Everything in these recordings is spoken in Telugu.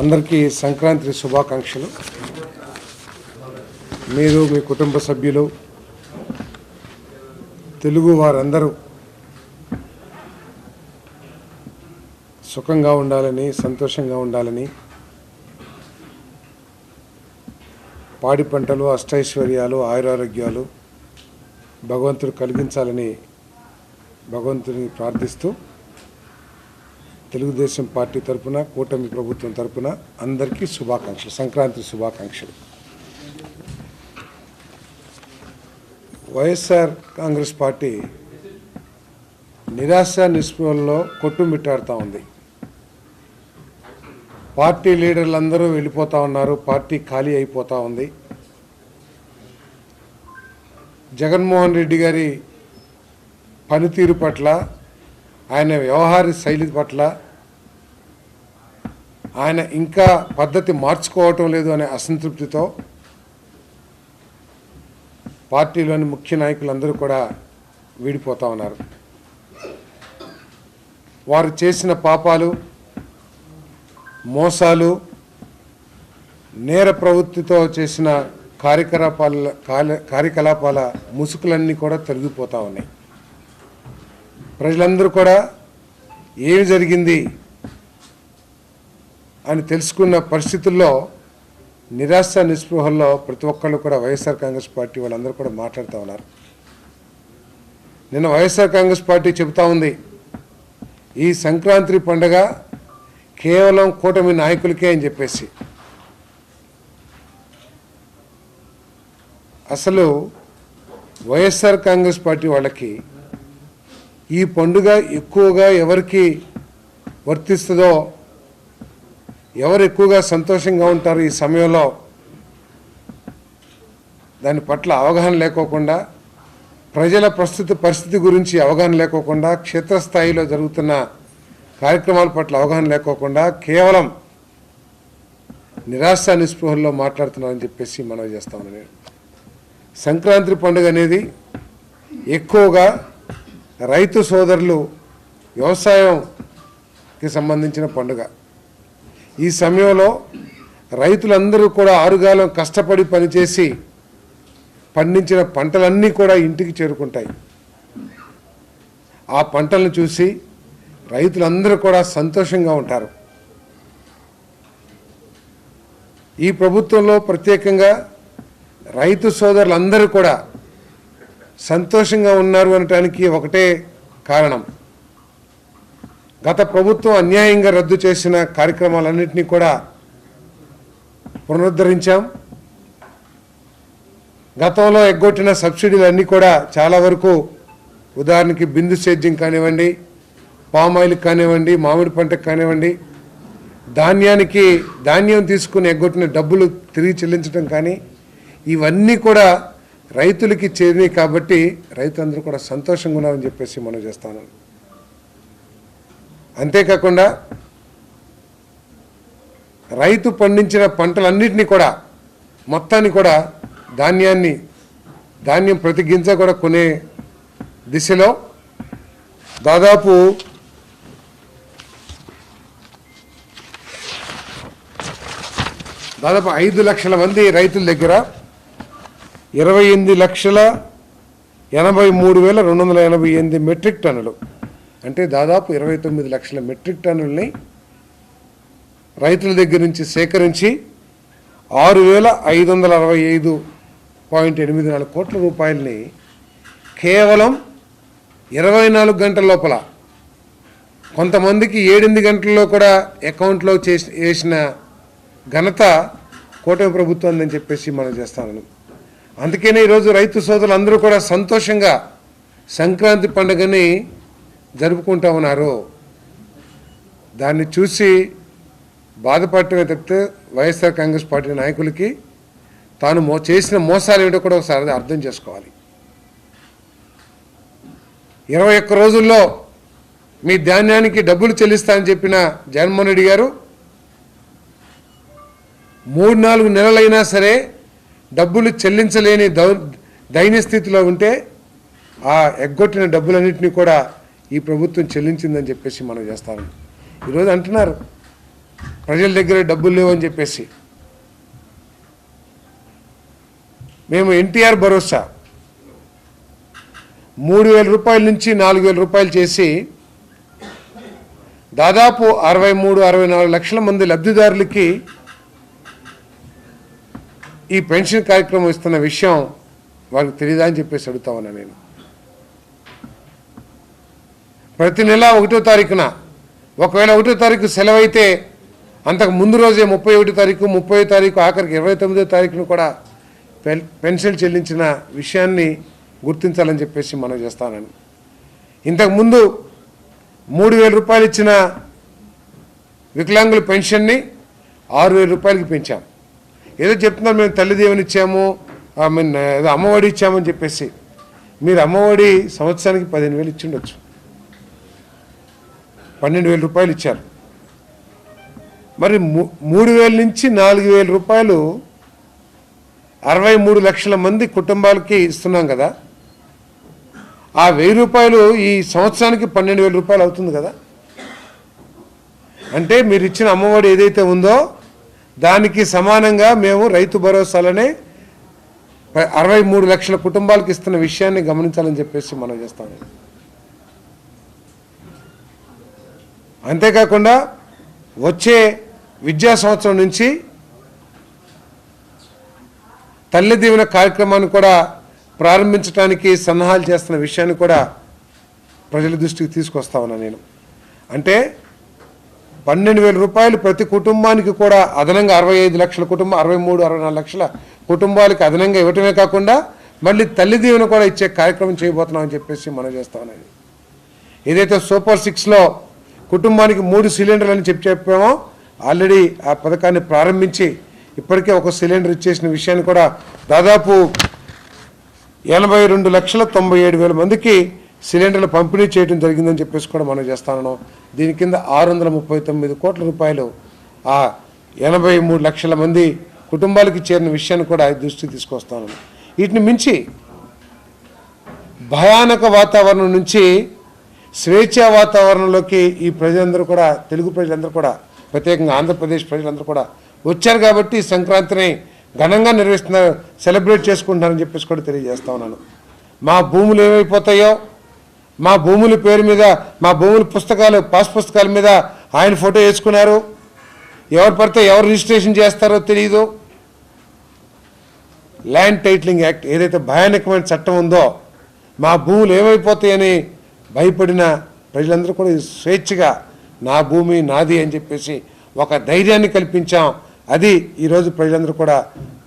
అందరికీ సంక్రాంతి శుభాకాంక్షలు. మీరు మీ కుటుంబ సభ్యులు తెలుగు వారందరూ సుఖంగా ఉండాలని, సంతోషంగా ఉండాలని, పాడి పంటలు, అష్టైశ్వర్యాలు, ఆయురారోగ్యాలు భగవంతుడు కలిగించాలని భగవంతుని ప్రార్థిస్తూ తెలుగుదేశం పార్టీ తరఫున, కూటమి ప్రభుత్వం తరఫున అందరికీ శుభాకాంక్షలు, సంక్రాంతి శుభాకాంక్షలు. వైఎస్ఆర్ కాంగ్రెస్ పార్టీ నిరాశ నిస్పృహల్లో కొట్టుమిట్టాడుతూ ఉంది. పార్టీ లీడర్లందరూ వెళ్ళిపోతూ ఉన్నారు, పార్టీ ఖాళీ అయిపోతూ ఉంది. జగన్మోహన్ రెడ్డి గారి పనితీరు పట్ల, ఆయన వ్యవహార శైలి పట్ల, ఆయన ఇంకా పద్ధతి మార్చుకోవటం లేదు అనే అసంతృప్తితో పార్టీలోని ముఖ్య నాయకులందరూ కూడా వీడిపోతూ ఉన్నారు. వారు చేసిన పాపాలు, మోసాలు, నేర ప్రవృత్తితో చేసిన కార్యకలాపాల ముసుగులన్నీ కూడా తొలగిపోతూ ఉన్నాయి. ప్రజలందరూ కూడా ఏమి జరిగింది అని తెలుసుకున్న పరిస్థితుల్లో నిరాశ నిస్పృహల్లో ప్రతి ఒక్కళ్ళు కూడా వైఎస్ఆర్ కాంగ్రెస్ పార్టీ వాళ్ళందరూ కూడా మాట్లాడుతూ ఉన్నారు. నిన్న వైఎస్ఆర్ కాంగ్రెస్ పార్టీ చెబుతూ ఉంది, ఈ సంక్రాంతి పండుగ కేవలం కూటమి నాయకులకే అని చెప్పేసి. అసలు వైఎస్ఆర్ కాంగ్రెస్ పార్టీ వాళ్ళకి ఈ పండుగ ఎక్కువగా ఎవరికి వర్తిస్తుందో, ఎవరు ఎక్కువగా సంతోషంగా ఉంటారు ఈ సమయంలో, దాని పట్ల అవగాహన లేకోకుండా, ప్రజల ప్రస్తుత పరిస్థితి గురించి అవగాహన లేకోకుండా, క్షేత్రస్థాయిలో జరుగుతున్న కార్యక్రమాల పట్ల అవగాహన లేకోకుండా కేవలం నిరాశ నిస్పృహల్లో మాట్లాడుతున్నారని చెప్పేసి మనం చేస్తామని. నేను సంక్రాంతి పండుగ అనేది ఎక్కువగా రైతు సోదరులు, వ్యవసాయంకి సంబంధించిన పండుగ. ఈ సమయంలో రైతులందరూ కూడా ఆరుగాలం కష్టపడి పనిచేసి పండించిన పంటలన్నీ కూడా ఇంటికి చేరుకుంటాయి. ఆ పంటలను చూసి రైతులందరూ కూడా సంతోషంగా ఉంటారు. ఈ ప్రభుత్వంలో ప్రత్యేకంగా రైతు సోదరులందరూ కూడా సంతోషంగా ఉన్నారు అనటానికి ఒకటే కారణం, గత ప్రభుత్వం అన్యాయంగా రద్దు చేసిన కార్యక్రమాలన్నింటినీ కూడా పునరుద్ధరించాం. గతంలో ఎగ్గొట్టిన సబ్సిడీలన్నీ కూడా చాలా వరకు, ఉదాహరణకి బిందు సేద్యం కానివ్వండి, పామాయిల్ కానివ్వండి, మామిడి పంటకు కానివ్వండి, ధాన్యం తీసుకుని ఎగ్గొట్టిన డబ్బులు తిరిగి చెల్లించడం కానీ, ఇవన్నీ కూడా రైతులకి చేరినాయి. కాబట్టి రైతులందరూ కూడా సంతోషంగా ఉన్నారని చెప్పేసి మనం చేస్తాను. అంతేకాకుండా రైతు పండించిన పంటలన్నింటినీ కూడా, మొత్తాన్ని కూడా, ధాన్యం ప్రతి గింజ కూడా కొనే దిశలో దాదాపు 5 లక్షల మంది రైతుల దగ్గర 28,83,288 మెట్రిక్ టన్నులు, అంటే దాదాపు 29 లక్షల మెట్రిక్ టన్నులని రైతుల దగ్గర నుంచి సేకరించి 6,565.84 కోట్ల రూపాయలని కేవలం 24 గంటల లోపల, కొంతమందికి 7 గంటల్లో కూడా అకౌంట్లో వేసిన ఘనత కూటమి ప్రభుత్వం అని చెప్పేసి మనం చేస్తాను. అందుకనే ఈరోజు రైతు సోదరులు అందరూ కూడా సంతోషంగా సంక్రాంతి పండుగని జరుపుకుంటూ ఉన్నారు. దాన్ని చూసి బాధపడటమే తప్పితే వైఎస్ఆర్ కాంగ్రెస్ పార్టీ నాయకులకి తాను చేసిన మోసాలు ఏమిటో కూడా ఒకసారి అర్థం చేసుకోవాలి. 21 రోజుల్లో మీ ధాన్యానికి డబ్బులు చెల్లిస్తానని చెప్పిన జగన్మోహన్ రెడ్డి గారు 3-4 నెలలైనా సరే డబ్బులు చెల్లించలేని దైన్య స్థితిలో ఉంటే ఆ ఎగ్గొట్టిన డబ్బులన్నింటినీ కూడా ఈ ప్రభుత్వం చెల్లించిందని చెప్పేసి మనం చేస్తాము. ఈరోజు అంటున్నారు ప్రజల దగ్గర డబ్బులు లేవని చెప్పేసి మేము ఎన్టీఆర్ భరోసా 3,000 రూపాయల నుంచి 4,000 రూపాయలు చేసి దాదాపు 63-64 లక్షల మంది లబ్ధిదారులకి ఈ పెన్షన్ కార్యక్రమం ఇస్తున్న విషయం వాళ్ళకి తెలియదా అని చెప్పేసి అడుగుతా ఉన్నా నేను. ప్రతి నెల 1వ తారీఖున, ఒకవేళ 1వ తారీఖు సెలవు అయితే అంతకు ముందు రోజే 31వ తారీఖు, 30వ తారీఖు, ఆఖరికి 29వ తారీఖును కూడా పెన్షన్ చెల్లించిన విషయాన్ని గుర్తించాలని చెప్పేసి మనం చేస్తానని. ఇంతకుముందు 3,000 రూపాయలు ఇచ్చిన వికలాంగుల పెన్షన్ని 6,000 రూపాయలకి పెంచాం. ఏదో చెప్తున్నారు మేము తల్లి దీవెన ఇచ్చాము, ఏదో అమ్మఒడి ఇచ్చామని చెప్పేసి. మీరు అమ్మఒడి సంవత్సరానికి 15,000 ఇచ్చిండొచ్చు, 12,000 రూపాయలు ఇచ్చారు. మరి 3,000 నుంచి 4,000 రూపాయలు 63 లక్షల మంది కుటుంబాలకి ఇస్తున్నాం కదా. ఆ 1,000 రూపాయలు ఈ సంవత్సరానికి 12,000 రూపాయలు అవుతుంది కదా. అంటే మీరు ఇచ్చిన అమ్మఒడి ఏదైతే ఉందో దానికి సమానంగా మేము రైతు భరోసాలనే 63 లక్షల కుటుంబాలకు ఇస్తున్న విషయాన్ని గమనించాలని చెప్పేసి మనం చేస్తాము. అంతేకాకుండా వచ్చే విద్యా సంవత్సరం నుంచి తల్లి దీవెన కార్యక్రమాన్ని కూడా ప్రారంభించడానికి సన్నాహాలు చేస్తున్న విషయాన్ని కూడా ప్రజల దృష్టికి తీసుకొస్తా ఉన్నా నేను. అంటే 12,000 రూపాయలు ప్రతి కుటుంబానికి కూడా అదనంగా 65 లక్షల కుటుంబం, 63-64 లక్షల కుటుంబాలకి అదనంగా ఇవ్వటమే కాకుండా మళ్ళీ తల్లి దీవెన కూడా ఇచ్చే కార్యక్రమం చేయబోతున్నామని చెప్పేసి మనం చేస్తా ఉన్నాం. ఏదైతే సూపర్ 6లో కుటుంబానికి 3 సిలిండర్లు అని చెప్పామో ఆల్రెడీ ఆ పథకాన్ని ప్రారంభించి ఇప్పటికే ఒక సిలిండర్ ఇచ్చేసిన విషయాన్ని కూడా దాదాపు 82,97,000 మందికి సిలిండర్లు పంపిణీ చేయడం జరిగిందని చెప్పేసి కూడా మనం చేస్తాను. దీని కింద 639 కోట్ల రూపాయలు ఆ 83 లక్షల మంది కుటుంబాలకి చేరిన విషయాన్ని కూడా దృష్టికి తీసుకొస్తాను. వీటిని మించి భయానక వాతావరణం నుంచి స్వేచ్ఛా వాతావరణంలోకి ఈ ప్రజలందరూ కూడా, తెలుగు ప్రజలందరూ కూడా, ప్రత్యేకంగా ఆంధ్రప్రదేశ్ ప్రజలందరూ కూడా వచ్చారు కాబట్టి సంక్రాంతిని ఘనంగా నిర్వహిస్తున్నారు, సెలబ్రేట్ చేసుకుంటున్నారని చెప్పేసి కూడా తెలియజేస్తా ఉన్నాను. మా భూములు ఏమైపోతాయో, మా భూముల పేరు మీద, మా భూముల పుస్తకాలు, పాస్ పుస్తకాల మీద ఆయన ఫోటో వేసుకున్నారు. ఎవరు పడితే ఎవరు రిజిస్ట్రేషన్ చేస్తారో తెలియదు. ల్యాండ్ టైటిలింగ్ యాక్ట్ ఏదైతే భయానకమైన చట్టం ఉందో, మా భూములు ఏమైపోతాయని భయపడిన ప్రజలందరూ కూడా స్వేచ్ఛగా నా భూమి నాది అని చెప్పేసి ఒక ధైర్యాన్ని కల్పించాం. అది ఈరోజు ప్రజలందరూ కూడా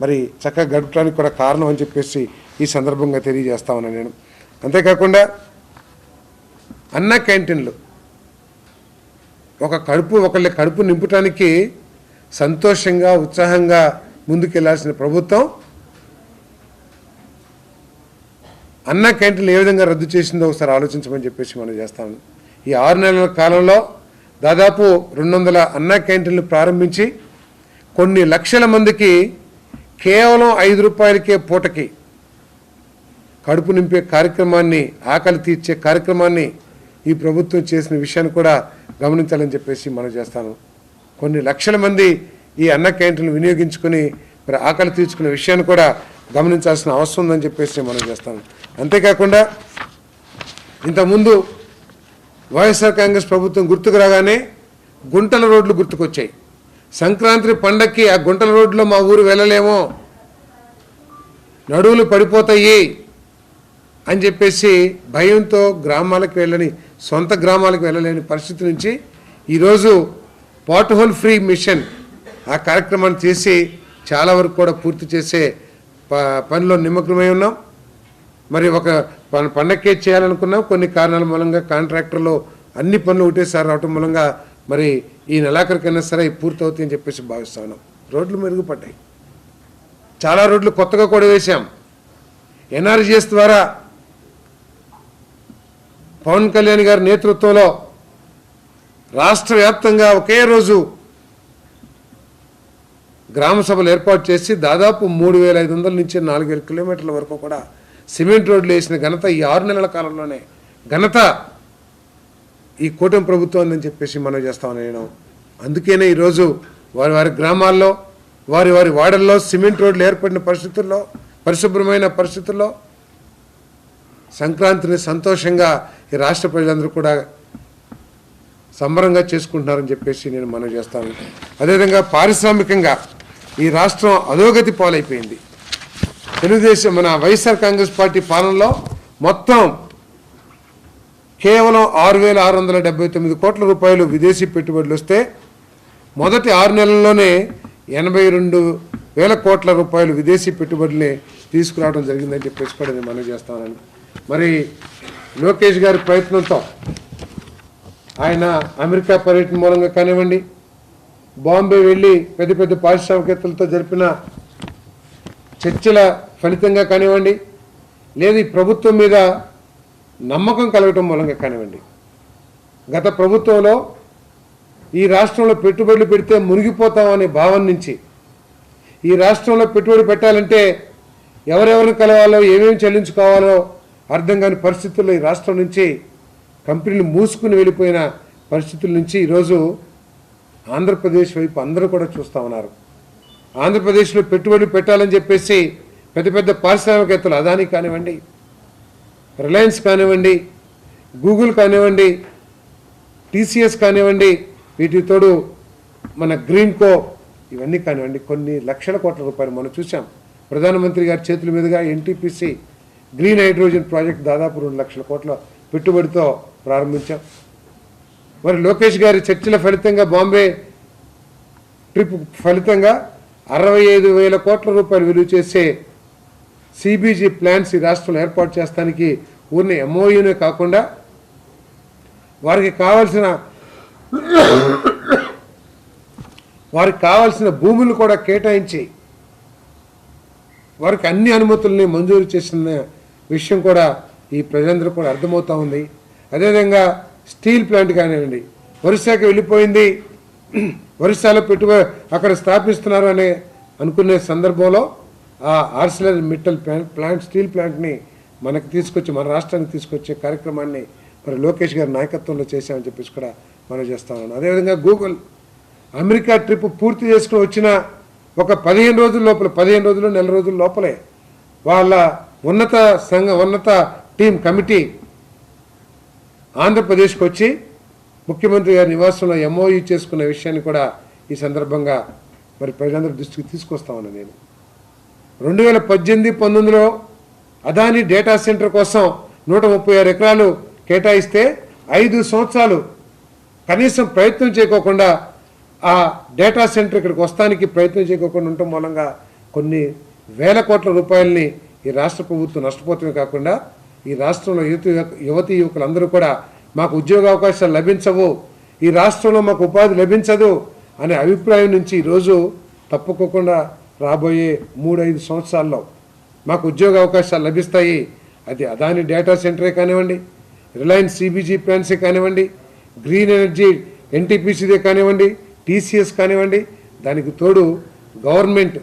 మరి చక్కగా గడపడానికి కూడా కారణం అని చెప్పేసి ఈ సందర్భంగా తెలియజేస్తా ఉన్నాను నేను. అంతేకాకుండా అన్న క్యాంటీన్లు ఒకళ్ళ కడుపు నింపడానికి సంతోషంగా ఉత్సాహంగా ముందుకెళ్లాల్సిన ప్రభుత్వం అన్న క్యాంటీన్లు ఏ విధంగా రద్దు చేసిందో ఒకసారి ఆలోచించమని చెప్పేసి మనం చేస్తాము. ఈ 6 నెలల కాలంలో దాదాపు 200 అన్న క్యాంటీన్లు ప్రారంభించి కొన్ని లక్షల మందికి కేవలం 5 రూపాయలకే పూటకి కడుపు నింపే కార్యక్రమాన్ని, ఆకలి తీర్చే కార్యక్రమాన్ని ఈ ప్రభుత్వం చేసిన విషయాన్ని కూడా గమనించాలని చెప్పేసి మనం చేస్తాను. కొన్ని లక్షల మంది ఈ అన్న క్యాంటీన్లు వినియోగించుకొని మరి ఆకలి తీర్చుకునే విషయాన్ని కూడా గమనించాల్సిన అవసరం ఉందని చెప్పేసి మనం చేస్తాను. అంతేకాకుండా ఇంతకుముందు వైఎస్ఆర్ కాంగ్రెస్ ప్రభుత్వం గుర్తుకు రాగానే గుంటల రోడ్లు గుర్తుకొచ్చాయి. సంక్రాంతి పండక్కి ఆ గుంటల రోడ్లో మా ఊరు వెళ్ళలేమో, నడువులు పడిపోతాయి అని చెప్పేసి భయంతో గ్రామాలకు వెళ్ళని, సొంత గ్రామాలకు వెళ్ళలేని పరిస్థితి నుంచి ఈరోజు పాట్ హోల్ ఫ్రీ మిషన్ ఆ కార్యక్రమాన్ని చేసి చాలా వరకు కూడా పూర్తి చేసే పనిలో నిమగ్నమై ఉన్నాం. మరి ఒక పండక్కే చేయాలనుకున్నాం, కొన్ని కారణాల మూలంగా కాంట్రాక్టర్లు అన్ని పనులు ఒకటేసారి రావటం మూలంగా మరి ఈ నెలాఖరికైనా సరే పూర్తి అవుతాయని చెప్పేసి భావిస్తా ఉన్నాం. రోడ్లు మెరుగుపడ్డాయి, చాలా రోడ్లు కొత్తగా కూడా వేశాం. ఎన్ఆర్జీఎస్ ద్వారా పవన్ కళ్యాణ్ గారి నేతృత్వంలో రాష్ట్ర వ్యాప్తంగా ఒకే రోజు గ్రామ సభలు ఏర్పాటు చేసి దాదాపు 3,500 నుంచి 4,000 కిలోమీటర్ల వరకు కూడా సిమెంట్ రోడ్లు వేసిన ఘనత ఈ 6 నెలల కాలంలోనే ఘనత ఈ కూటమి ప్రభుత్వం అని చెప్పేసి మనం చేస్తామని నేను. అందుకనే ఈరోజు వారి వారి గ్రామాల్లో వారి వారి వాడల్లో సిమెంట్ రోడ్లు ఏర్పడిన పరిస్థితుల్లో పరిశుభ్రమైన పరిస్థితుల్లో సంక్రాంతిని సంతోషంగా ఈ రాష్ట్ర ప్రజలందరూ కూడా సంబరంగా చేసుకుంటున్నారని చెప్పేసి నేను మనవి చేస్తాను. అదేవిధంగా పారిశ్రామికంగా ఈ రాష్ట్రం అధోగతి పాలైపోయింది. తెలుగుదేశం మన వైఎస్ఆర్ కాంగ్రెస్ పార్టీ పాలనలో మొత్తం కేవలం 6,679 కోట్ల రూపాయలు విదేశీ పెట్టుబడులు వస్తే మొదటి 6 నెలల్లోనే 82,000 కోట్ల రూపాయలు విదేశీ పెట్టుబడుల్ని తీసుకురావడం జరిగిందని చెప్పేసి కూడా నేను మనవి చేస్తానని. మరి లోకేష్ గారి ప్రయత్నంతో ఆయన అమెరికా పర్యటన మూలంగా కానివ్వండి, బాంబే వెళ్ళి పెద్ద పెద్ద పారిశ్రామికవేత్తలతో జరిపిన చర్చల ఫలితంగా కానివ్వండి, లేదు ఈ ప్రభుత్వం మీద నమ్మకం కలగటం మూలంగా కానివ్వండి, గత ప్రభుత్వంలో ఈ రాష్ట్రంలో పెట్టుబడులు పెడితే మునిగిపోతామనే భావన నుంచి ఈ రాష్ట్రంలో పెట్టుబడి పెట్టాలంటే ఎవరెవరిని కలవాలో ఏమేమి చెల్లించుకోవాలో అర్థం కాని పరిస్థితుల్లో ఈ రాష్ట్రం నుంచి కంపెనీలు మూసుకుని వెళ్ళిపోయిన పరిస్థితుల నుంచి ఈరోజు ఆంధ్రప్రదేశ్ వైపు అందరూ కూడా చూస్తూ ఉన్నారు. ఆంధ్రప్రదేశ్లో పెట్టుబడులు పెట్టాలని చెప్పేసి పెద్ద పెద్ద పారిశ్రామికవేత్తలు అదానీ కానివ్వండి, రిలయన్స్ కానివ్వండి, గూగుల్ కానివ్వండి, టీసీఎస్ కానివ్వండి, వీటికి తోడు మన గ్రీన్కో ఇవన్నీ కానివ్వండి, కొన్ని లక్షల కోట్ల రూపాయలు మనం చూసాం. ప్రధానమంత్రి గారి చేతుల మీదుగా ఎన్టీపీసీ గ్రీన్ హైడ్రోజన్ ప్రాజెక్ట్ దాదాపు 2 లక్షల కోట్ల పెట్టుబడితో ప్రారంభించాం. మరి లోకేష్ గారి చర్చల ఫలితంగా బాంబే ట్రిప్ ఫలితంగా 65,000 కోట్ల రూపాయలు విలువ చేసే సిబిజీ ప్లాంట్స్ ఈ రాష్ట్రంలో ఏర్పాటు చేస్తానికి ఊరిని ఎంఓయూనే కాకుండా వారికి కావాల్సిన భూములు కూడా కేటాయించి వారికి అన్ని అనుమతుల్ని మంజూరు చేసిన విషయం కూడా ఈ ప్రజలందరూ కూడా అర్థమవుతూ ఉంది. అదేవిధంగా స్టీల్ ప్లాంట్ కానివ్వండి, ఒరిస్సాకి వెళ్ళిపోయింది, ఒరిస్సాలో అక్కడ స్థాపిస్తున్నారు అనే అనుకునే సందర్భంలో ఆ ఆర్సిలర్ మిట్టల్ ప్లాంట్ స్టీల్ ప్లాంట్ని మనకు తీసుకొచ్చి మన రాష్ట్రానికి తీసుకొచ్చే కార్యక్రమాన్ని మరి లోకేష్ గారి నాయకత్వంలో చేశామని చెప్పేసి కూడా మనం చేస్తా ఉన్నాం. అదేవిధంగా గూగుల్ అమెరికా ట్రిప్ పూర్తి చేసుకుని వచ్చిన ఒక 15 రోజుల లోపల 15 రోజులు నెల రోజుల లోపలే వాళ్ళ ఉన్నత టీం కమిటీ ఆంధ్రప్రదేశ్కి వచ్చి ముఖ్యమంత్రి గారి నివాసంలో ఎంఓయూ చేసుకున్న విషయాన్ని కూడా ఈ సందర్భంగా మరి ప్రజలందరి దృష్టికి తీసుకొస్తామని నేను 2018-19లో అదానీ డేటా సెంటర్ కోసం 136 ఎకరాలు కేటాయిస్తే 5 సంవత్సరాలు కనీసం ప్రయత్నం చేయకోకుండా ఆ డేటా సెంటర్ ఇక్కడికి వస్తానికి ప్రయత్నం చేయకోకుండా ఉండటం మూలంగా కొన్ని వేల కోట్ల రూపాయలని ఈ రాష్ట్ర ప్రభుత్వం నష్టపోతమే కాకుండా ఈ రాష్ట్రంలో యువతీ యువకులందరూ కూడా మాకు ఉద్యోగ అవకాశాలు లభించవు, ఈ రాష్ట్రంలో మాకు ఉపాధి లభించదు అనే అభిప్రాయం నుంచి ఈరోజు తప్పుకోకుండా రాబోయే 3-5 సంవత్సరాల్లో మాకు ఉద్యోగ అవకాశాలు లభిస్తాయి. అది అదాని డేటా సెంటరే కానివ్వండి, రిలయన్స్ సిబిజీ ప్లాంట్సే కానివ్వండి, గ్రీన్ ఎనర్జీ ఎన్టీపీసీదే కానివ్వండి, టీసీఎస్ కానివ్వండి, దానికి తోడు గవర్నమెంట్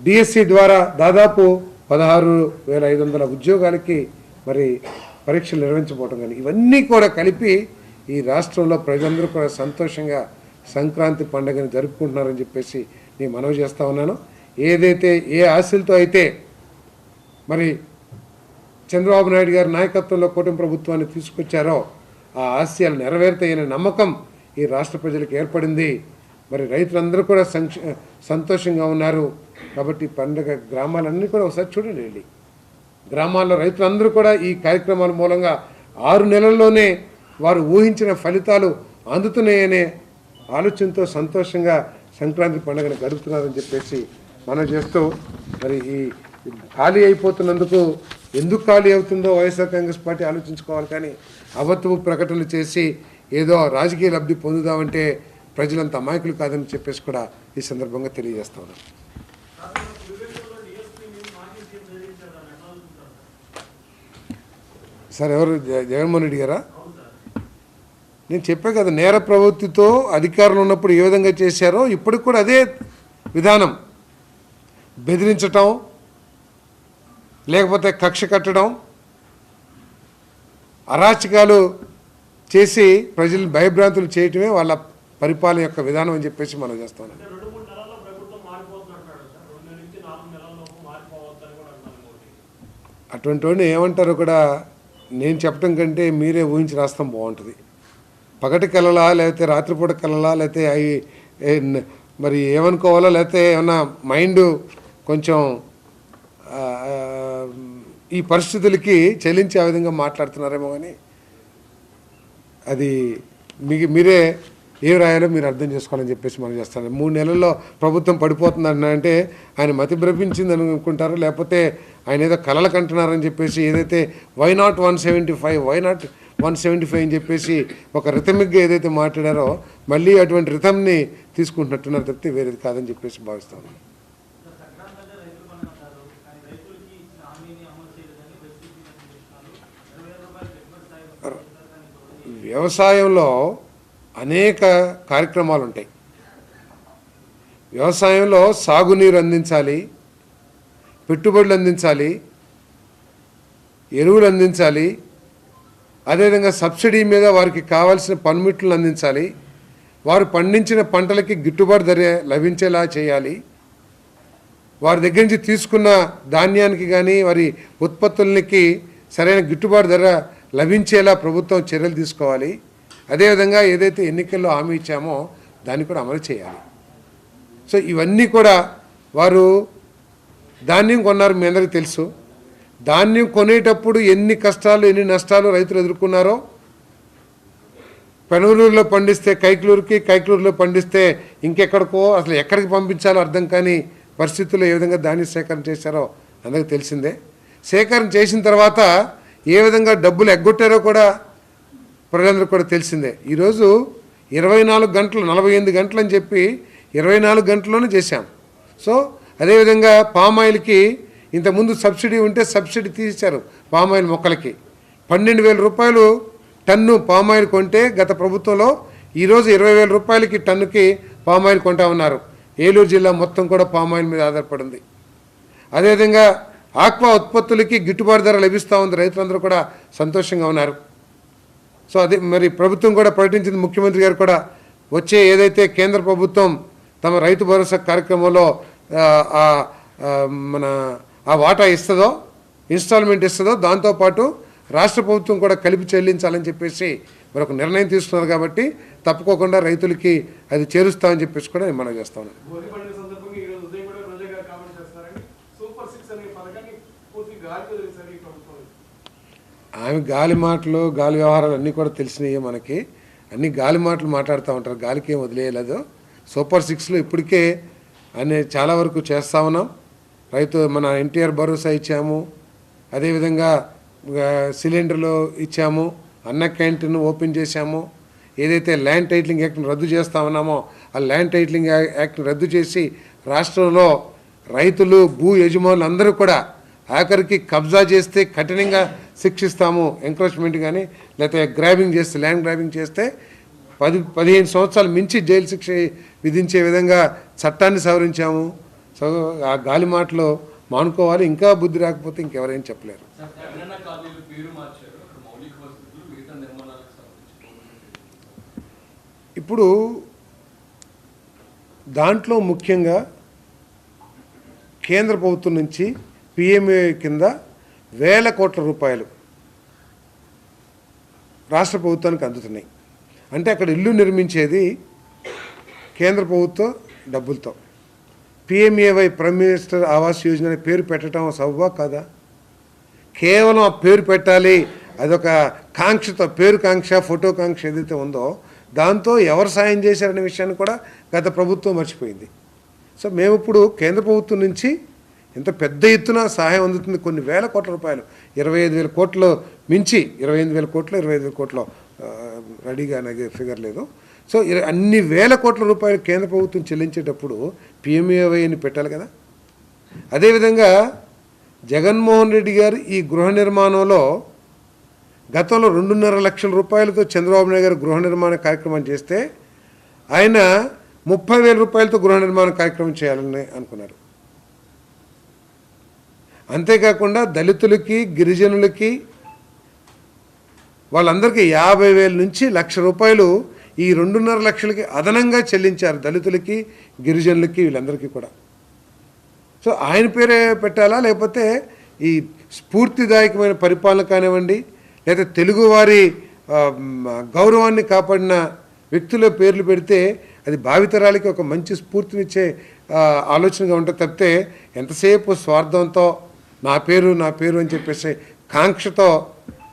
డిఎస్సి ద్వారా దాదాపు 16,500 ఉద్యోగాలకి మరి పరీక్షలు నిర్వహించబోవటం కానీ ఇవన్నీ కూడా కలిపి ఈ రాష్ట్రంలో ప్రజలందరూ కూడా సంతోషంగా సంక్రాంతి పండుగని జరుపుకుంటున్నారని చెప్పేసి నేను మనవి చేస్తూ ఉన్నాను. ఏదైతే ఏ ఆశలతో అయితే మరి చంద్రబాబు నాయుడు గారి నాయకత్వంలో కూటమి ప్రభుత్వాన్ని తీసుకొచ్చారో ఆ ఆశయాలు నెరవేరుతాయనే నమ్మకం ఈ రాష్ట్ర ప్రజలకు ఏర్పడింది. మరి రైతులందరూ కూడా సంతోషంగా ఉన్నారు. కాబట్టి పండుగ గ్రామాలన్నీ కూడా ఒకసారి చూడండి వెళ్ళి, గ్రామాల్లో రైతులందరూ కూడా ఈ కార్యక్రమాల మూలంగా 6 నెలల్లోనే వారు ఊహించిన ఫలితాలు అందుతున్నాయనే ఆలోచనతో సంతోషంగా సంక్రాంతి పండుగను గడుపుతున్నారని చెప్పేసి మనం చేస్తూ మరి ఈ ఖాళీ అయిపోతున్నందుకు ఎందుకు ఖాళీ అవుతుందో వైఎస్ఆర్ కాంగ్రెస్ పార్టీ ఆలోచించుకోవాలి. కానీ అబద్ధపు ప్రకటనలు చేసి ఏదో రాజకీయ లబ్ధి పొందుదామంటే ప్రజలంత అమాయకులు కాదని చెప్పేసి కూడా ఈ సందర్భంగా తెలియజేస్తా ఉన్నాం. సార్ ఎవరు జగన్మోహన్ రెడ్డి గారా? నేను చెప్పా కదా, నేర ప్రవృత్తితో అధికారులు ఉన్నప్పుడు ఏ విధంగా చేశారో ఇప్పటికి కూడా అదే విధానం. బెదిరించటం, లేకపోతే కక్ష కట్టడం, అరాచకాలు చేసి ప్రజలను భయభ్రాంతులు చేయటమే వాళ్ళ పరిపాలన యొక్క విధానం అని చెప్పేసి మనం చేస్తాం. అటువంటి వాడిని ఏమంటారో కూడా నేను చెప్పడం కంటే మీరే ఊహించి రాస్తాం బాగుంటుంది. పగటి కలలా, లేకపోతే రాత్రిపూట కలలా, లేకపోతే మరి ఏమనుకోవాలో, లేకపోతే ఏమన్నా మైండ్ కొంచెం ఈ పరిస్థితులకి చెల్లించే ఆ విధంగా మాట్లాడుతున్నారేమో కానీ అది మీరే ఏం రాయాలో మీరు అర్థం చేసుకోవాలని చెప్పేసి మనం చేస్తాను. 3 నెలల్లో ప్రభుత్వం పడిపోతుందని అంటే ఆయన మతి భ్రమించింది అనుకుంటారు, లేకపోతే ఆయన ఏదో కలలు కంటున్నారని చెప్పేసి ఏదైతే వై నాట్ 175 అని చెప్పేసి ఒక రిథమిక్గా ఏదైతే మాట్లాడారో మళ్ళీ అటువంటి రిథమ్ని తీసుకుంటున్నట్టున్నారు తప్పితే వేరేది కాదని చెప్పేసి భావిస్తాను. వ్యవసాయంలో అనేక కార్యక్రమాలు ఉంటాయి. వ్యవసాయంలో సాగునీరు అందించాలి, పెట్టుబడులు అందించాలి, ఎరువులు అందించాలి, అదేవిధంగా సబ్సిడీ మీద వారికి కావాల్సిన పన్మిట్లను అందించాలి, వారు పండించిన పంటలకి గిట్టుబాటు ధర లభించేలా చేయాలి, వారి దగ్గర నుంచి తీసుకున్న ధాన్యానికి కానీ వారి ఉత్పత్తులకి సరైన గిట్టుబాటు ధర లభించేలా ప్రభుత్వం చర్యలు తీసుకోవాలి. అదేవిధంగా ఏదైతే ఎన్నికల్లో హామీ ఇచ్చామో దాన్ని కూడా అమలు చేయాలి. సో ఇవన్నీ కూడా వారు ధాన్యం కొన్నారు, మీ అందరికీ తెలుసు. ధాన్యం కొనేటప్పుడు ఎన్ని కష్టాలు ఎన్ని నష్టాలు రైతులు ఎదుర్కొన్నారో, పెనూరులో పండిస్తే కైకలూరుకి, కైకలూరులో పండిస్తే ఇంకెక్కడికో, అసలు ఎక్కడికి పంపించాలో అర్థం కాని పరిస్థితుల్లో ఏ విధంగా ధాన్యం సేకరణ చేశారో అందరికీ తెలిసిందే. సేకరణ చేసిన తర్వాత ఏ విధంగా డబ్బులు ఎగ్గొట్టారో కూడా ప్రజలందరూ కూడా తెలిసిందే. ఈరోజు 24 గంటలు 48 గంటలు అని చెప్పి 24 గంటల్లోనే చేశాం. సో అదేవిధంగా పామాయిల్కి ఇంతకుముందు సబ్సిడీ ఉంటే సబ్సిడీ తీశారు. పామాయిల్ మొక్కలకి 12,000 రూపాయలు టన్ను పామాయిల్ కొంటే గత ప్రభుత్వంలో ఈరోజు 20,000 రూపాయలకి టన్నుకి పామాయిల్ కొంటా ఉన్నారు. ఏలూరు జిల్లా మొత్తం కూడా పామాయిల్ మీద ఆధారపడింది. అదేవిధంగా ఆక్వా ఉత్పత్తులకి గిట్టుబాటు ధర లభిస్తూ ఉంది, రైతులందరూ కూడా సంతోషంగా ఉన్నారు. సో అదే మరి ప్రభుత్వం కూడా ప్రకటించింది, ముఖ్యమంత్రి గారు కూడా వచ్చే ఏదైతే కేంద్ర ప్రభుత్వం తమ రైతు భరోసా కార్యక్రమంలో మన ఆ వాటా ఇస్తుందో, ఇన్స్టాల్మెంట్ ఇస్తుందో, దాంతోపాటు రాష్ట్ర ప్రభుత్వం కూడా కలిపి చెల్లించాలని చెప్పేసి మరొక నిర్ణయం తీసుకున్నారు. కాబట్టి తప్పుకోకుండా రైతులకి అది చేరుస్తామని చెప్పేసి కూడా నేను మనం చేస్తాను. ఆమె గాలి మాటలు, గాలి వ్యవహారాలు అన్నీ కూడా తెలిసినాయి మనకి. అన్ని గాలి మాటలు మాట్లాడుతూ ఉంటారు, గాలికి ఏం వదిలేయలేదు. సూపర్ 6లో ఇప్పటికే అన్ని చాలా వరకు చేస్తూ ఉన్నాం. రైతు మన ఎన్టీఆర్ భరోసా ఇచ్చాము, అదేవిధంగా సిలిండర్లు ఇచ్చాము, అన్న క్యాంటీన్ ఓపెన్ చేశాము. ఏదైతే ల్యాండ్ టైటిలింగ్ యాక్ట్ని రద్దు చేస్తూ ఉన్నామో ఆ ల్యాండ్ టైటిలింగ్ యాక్ట్ని రద్దు చేసి రాష్ట్రంలో రైతులు, భూ యజమానులు అందరూ కూడా ఆఖరికి కబ్జా చేస్తే కఠినంగా శిక్షిస్తాము, ఎంక్రోచ్మెంట్ కానీ లేకపోతే గ్రాబింగ్ చేస్తే, ల్యాండ్ గ్రాబింగ్ చేస్తే 10-15 సంవత్సరాలు మించి జైలు శిక్ష విధించే విధంగా చట్టాన్ని సవరించాము. సో ఆ గాలి మాటలు మానుకోవాలి. ఇంకా బుద్ధి రాకపోతే ఇంకెవరేం చెప్పలేరు. ఇప్పుడు దాంట్లో ముఖ్యంగా కేంద్ర ప్రభుత్వం నుంచి పిఎంఏ కింద వేల కోట్ల రూపాయలు రాష్ట్ర ప్రభుత్వానికి అందుతున్నాయి. అంటే అక్కడ ఇల్లు నిర్మించేది కేంద్ర ప్రభుత్వ డబ్బులతో. PMAY prime minister Awas Yojana అనే పేరు పెట్టడం సబబా కాదా? కేవలం ఆ పేరు పెట్టాలి, అదొక కాంక్షతో, పేరు కాంక్ష, ఫోటో కాంక్ష ఏదైతే ఉందో దాంతో ఎవరు సాయం చేశారనే విషయాన్ని కూడా గత ప్రభుత్వం మర్చిపోయింది. సో మేము ఇప్పుడు కేంద్ర ప్రభుత్వం నుంచి ఇంత పెద్ద ఎత్తున సహాయం అందుతుంది. కొన్ని వేల కోట్ల రూపాయలు, 25,000 కోట్లు మించి, 25,000 కోట్లు, 25,000 కోట్లు రెడీగా నాకు ఫిగర్ లేదు. సో అన్ని వేల కోట్ల రూపాయలు కేంద్ర ప్రభుత్వం చెల్లించేటప్పుడు పిఎంఏవైని పెట్టాలి కదా. అదేవిధంగా జగన్మోహన్ రెడ్డి గారు ఈ గృహ నిర్మాణంలో గతంలో 2.5 లక్షల రూపాయలతో చంద్రబాబు నాయుడు గారు గృహ నిర్మాణ కార్యక్రమం చేస్తే ఆయన 30,000 రూపాయలతో గృహ నిర్మాణ కార్యక్రమం చేయాలని అనుకున్నారు. అంతేకాకుండా దళితులకి, గిరిజనులకి, వాళ్ళందరికీ 50,000 నుంచి 1,00,000 రూపాయలు ఈ 2.5 లక్షలకి అదనంగా చెల్లించారు దళితులకి, గిరిజనులకి, వీళ్ళందరికీ కూడా. సో ఆయన పేరే పెట్టాలా, లేకపోతే ఈ స్ఫూర్తిదాయకమైన పరిపాలన కానివ్వండి, లేదా తెలుగువారి గౌరవాన్ని కాపాడిన వ్యక్తుల పేర్లు పెడితే అది భావితరాలకి ఒక మంచి స్ఫూర్తినిచ్చే ఆలోచనగా ఉంటుంది తప్పితే ఎంతసేపు స్వార్థంతో నా పేరు అని చెప్పేసి కాంక్షతో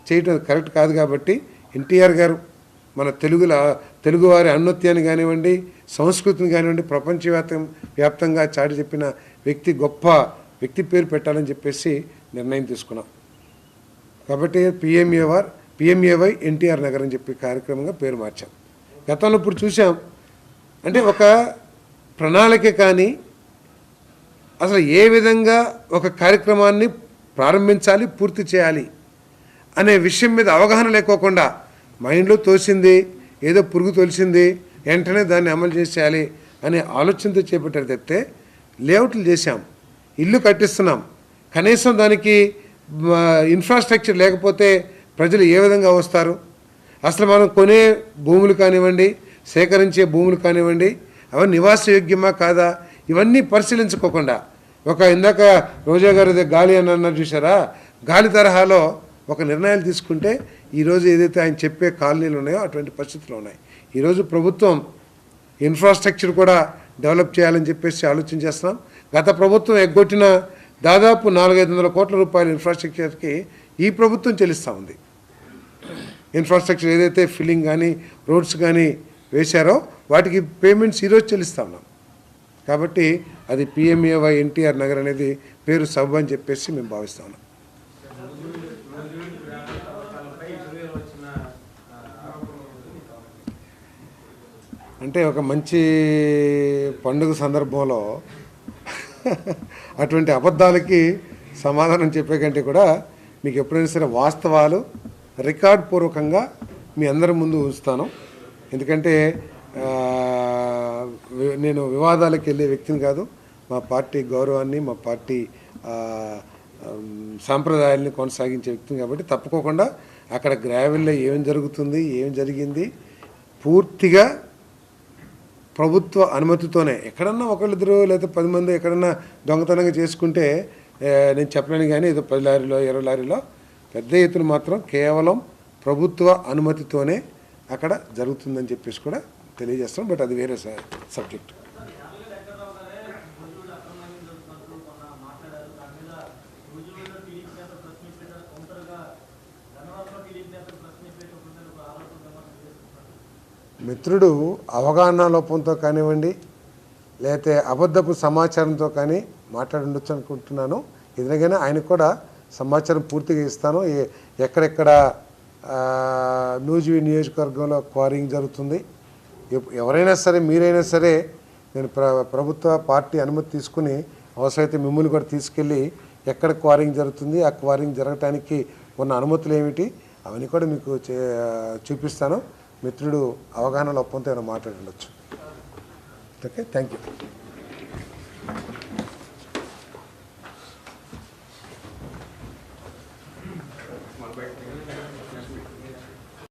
చేయటం కరెక్ట్ కాదు. కాబట్టి ఎన్టీఆర్ గారు మన తెలుగువారి ఔన్నత్యాన్ని కానివ్వండి, సంస్కృతిని కానివ్వండి ప్రపంచవ్యాప్తంగా చాటి చెప్పిన వ్యక్తి, గొప్ప వ్యక్తి పేరు పెట్టాలని చెప్పేసి నిర్ణయం తీసుకున్నాం. కాబట్టి పిఎంఏవై ఎన్టీఆర్ నగర్ అని చెప్పి కార్యక్రమంగా పేరు మార్చాం. గతంలో ఇప్పుడు చూసాం అంటే ఒక ప్రణాళిక కానీ అసలు ఏ విధంగా ఒక కార్యక్రమాన్ని ప్రారంభించాలి, పూర్తి చేయాలి అనే విషయం మీద అవగాహన లేకోకుండా మైండ్లో తోసింది, ఏదో పురుగు తోలిసింది, వెంటనే దాన్ని అమలు చేసేయాలి అనే ఆలోచనతో చేపట్టారు తప్పితే లేఅవుట్లు చేశాం, ఇల్లు కట్టిస్తున్నాం, కనీసం దానికి ఇన్ఫ్రాస్ట్రక్చర్ లేకపోతే ప్రజలు ఏ విధంగా వస్తారు, అసలు మనం కొనే భూములు కానివ్వండి, సేకరించే భూములు కానివ్వండి, అవన్నీ నివాసయోగ్యమా కాదా, ఇవన్నీ పరిశీలించుకోకుండా ఇందాక రోజా గారు గాలి అని అన్నారు చూసారా, గాలి తరహాలో ఒక నిర్ణయాలు తీసుకుంటే ఈరోజు ఏదైతే ఆయన చెప్పే కాలనీలు ఉన్నాయో అటువంటి పరిస్థితులు ఉన్నాయి. ఈరోజు ప్రభుత్వం ఇన్ఫ్రాస్ట్రక్చర్ కూడా డెవలప్ చేయాలని చెప్పేసి ఆలోచన చేస్తున్నాం. గత ప్రభుత్వం ఎగ్గొట్టిన దాదాపు 400-500 కోట్ల రూపాయల ఇన్ఫ్రాస్ట్రక్చర్కి ఈ ప్రభుత్వం చెల్లిస్తూ ఉంది. ఇన్ఫ్రాస్ట్రక్చర్ ఏదైతే ఫిల్లింగ్ కానీ రోడ్స్ కానీ వేశారో వాటికి పేమెంట్స్ ఈరోజు చెల్లిస్తూ ఉన్నాం. కాబట్టి అది పిఎంఏవై ఎన్టీఆర్ నగర్ అనేది పేరు సబ్ అని చెప్పేసి మేము భావిస్తా ఉన్నాం. అంటే ఒక మంచి పండుగ సందర్భంలో అటువంటి అబద్ధాలకి సమాధానం చెప్పే కంటే కూడా మీకు ఎప్పుడైనా సరే వాస్తవాలు రికార్డ్ పూర్వకంగా మీ అందరి ముందు ఉంచుతాను. ఎందుకంటే నేను వివాదాలకు వెళ్ళే వ్యక్తిని కాదు. మా పార్టీ గౌరవాన్ని, మా పార్టీ సాంప్రదాయాల్ని కొనసాగించే వ్యక్తిని కాబట్టి తప్పుకోకుండా అక్కడ గ్రావెల్లో ఏం జరుగుతుంది, ఏం జరిగింది పూర్తిగా ప్రభుత్వ అనుమతితోనే. ఎక్కడన్నా ఒకళ్ళిద్దరు లేదా 10 మంది ఎక్కడన్నా దొంగతనంగా చేసుకుంటే నేను చెప్పలేను, కానీ ఏదో 10 లారీలో 20 లారీలో పెద్ద ఎత్తున మాత్రం కేవలం ప్రభుత్వ అనుమతితోనే అక్కడ జరుగుతుందని చెప్పేసి కూడా తెలియజేస్తాం. బట్ అది వేరే సబ్జెక్ట్. మిత్రుడు అవగాహన లోపంతో కానివ్వండి, లేకపోతే అబద్ధపు సమాచారంతో కానీ మాట్లాడుండొచ్చు అనుకుంటున్నాను. ఎదురుగానే ఆయనకు కూడా సమాచారం పూర్తిగా ఇస్తాను. ఎక్కడెక్కడ నూజివీడు నియోజకవర్గంలో క్వారింగ్ జరుగుతుంది, ఎవరైనా సరే మీరైనా సరే నేను ప్రభుత్వ పార్టీ అనుమతి తీసుకుని అవసరమైతే మిమ్మల్ని కూడా తీసుకెళ్ళి ఎక్కడ క్వారింగ్ జరుగుతుంది, ఆ క్వారింగ్ జరగటానికి ఉన్న అనుమతులు ఏమిటి అవన్నీ కూడా మీకు చూపిస్తాను. మిత్రుడు అవగాహన లోపంతో ఏమైనా మాట్లాడుండొచ్చు. Okay, thank you.